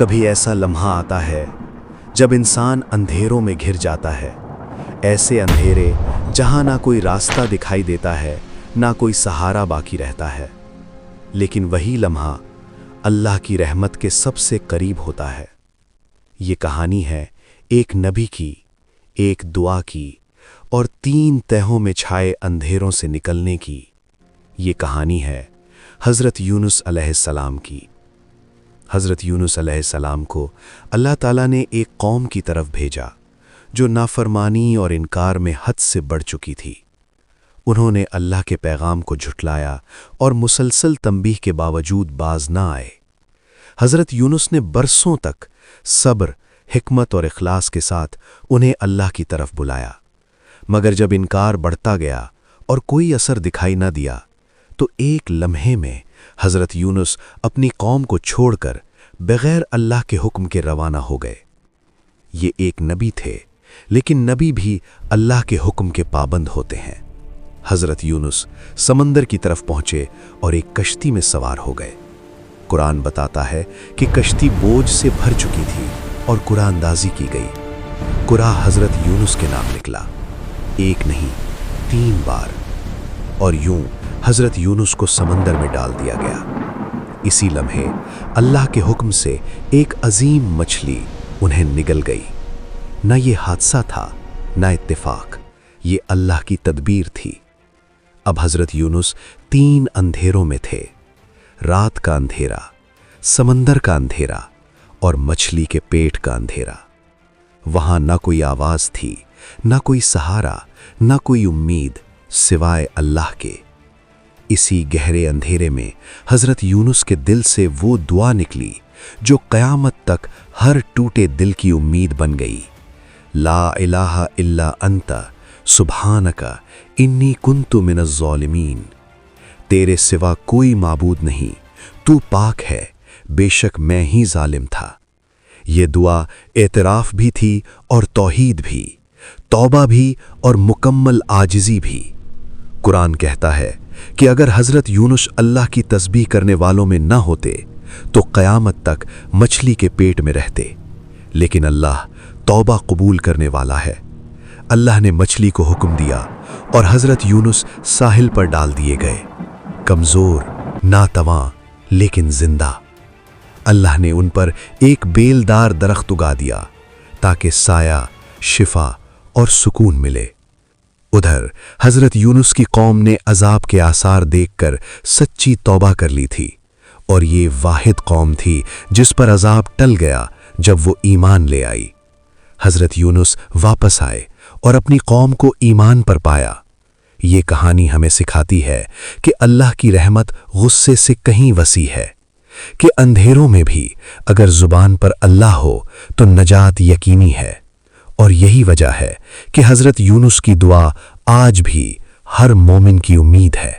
کبھی ایسا لمحہ آتا ہے جب انسان اندھیروں میں گھر جاتا ہے، ایسے اندھیرے جہاں نہ کوئی راستہ دکھائی دیتا ہے، نہ کوئی سہارا باقی رہتا ہے، لیکن وہی لمحہ اللہ کی رحمت کے سب سے قریب ہوتا ہے۔ یہ کہانی ہے ایک نبی کی، ایک دعا کی اور 3 تہوں میں چھائے اندھیروں سے نکلنے کی۔ یہ کہانی ہے حضرت یونس علیہ السلام کی۔ حضرت یونس علیہ السلام کو اللہ تعالیٰ نے ایک قوم کی طرف بھیجا جو نافرمانی اور انکار میں حد سے بڑھ چکی تھی۔ انہوں نے اللہ کے پیغام کو جھٹلایا اور مسلسل تنبیہ کے باوجود باز نہ آئے۔ حضرت یونس نے برسوں تک صبر، حکمت اور اخلاص کے ساتھ انہیں اللہ کی طرف بلایا، مگر جب انکار بڑھتا گیا اور کوئی اثر دکھائی نہ دیا تو ایک لمحے میں حضرت یونس اپنی قوم کو چھوڑ کر بغیر اللہ کے حکم کے روانہ ہو گئے۔ یہ ایک نبی تھے، لیکن نبی بھی اللہ کے حکم کے پابند ہوتے ہیں۔ حضرت یونس سمندر کی طرف پہنچے اور ایک کشتی میں سوار ہو گئے۔ قرآن بتاتا ہے کہ کشتی بوجھ سے بھر چکی تھی اور قرآن اندازی کی گئی۔ قرآن حضرت یونس کے نام نکلا، ایک نہیں 3 بار، اور یوں حضرت یونس کو سمندر میں ڈال دیا گیا۔ اسی لمحے اللہ کے حکم سے ایک عظیم مچھلی انہیں نگل گئی۔ نہ یہ حادثہ تھا، نہ اتفاق، یہ اللہ کی تدبیر تھی۔ اب حضرت یونس 3 اندھیروں میں تھے، رات کا اندھیرا، سمندر کا اندھیرا اور مچھلی کے پیٹ کا اندھیرا۔ وہاں نہ کوئی آواز تھی، نہ کوئی سہارا، نہ کوئی امید سوائے اللہ کے۔ اسی گہرے اندھیرے میں حضرت یونس کے دل سے وہ دعا نکلی جو قیامت تک ہر ٹوٹے دل کی امید بن گئی۔ لا الہ الا انت سبحانک انی کنت من الظالمین۔ تیرے سوا کوئی معبود نہیں، تو پاک ہے، بے شک میں ہی ظالم تھا۔ یہ دعا اعتراف بھی تھی اور توحید بھی، توبہ بھی اور مکمل عاجزی بھی۔ قرآن کہتا ہے کہ اگر حضرت یونس اللہ کی تسبیح کرنے والوں میں نہ ہوتے تو قیامت تک مچھلی کے پیٹ میں رہتے، لیکن اللہ توبہ قبول کرنے والا ہے۔ اللہ نے مچھلی کو حکم دیا اور حضرت یونس ساحل پر ڈال دیے گئے، کمزور، ناتواں لیکن زندہ۔ اللہ نے ان پر ایک بیلدار درخت اگا دیا تاکہ سایہ، شفا اور سکون ملے۔ ادھر حضرت یونس کی قوم نے عذاب کے آثار دیکھ کر سچی توبہ کر لی تھی، اور یہ واحد قوم تھی جس پر عذاب ٹل گیا جب وہ ایمان لے آئی۔ حضرت یونس واپس آئے اور اپنی قوم کو ایمان پر پایا۔ یہ کہانی ہمیں سکھاتی ہے کہ اللہ کی رحمت غصے سے کہیں وسیع ہے، کہ اندھیروں میں بھی اگر زبان پر اللہ ہو تو نجات یقینی ہے۔ اور یہی وجہ ہے کہ حضرت یونس کی دعا آج بھی ہر مومن کی امید ہے۔